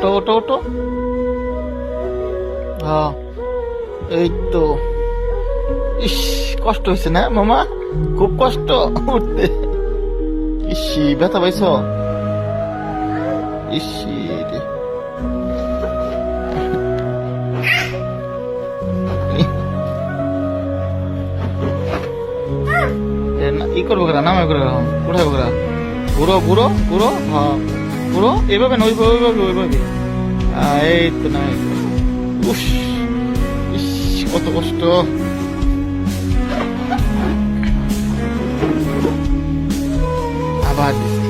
ওটো ওটো ওটো। হ্যাঁ, এই তো। ইস, কষ্ট হয়েছে না মামা? খুব কষ্ট উঠতে। ইসি, ব্যথা পাইছ? ইসি রে। ই করবো করা, নামে করে উঠাবো করা। ঘুরো ঘুরো ঘুরো, হ্যাঁ ঘুরো, এইভাবে না, ওইভাবে ওইভাবে ওইভাবে। এই তো না। উফ, ইস, কত কষ্ট। আবার দিস।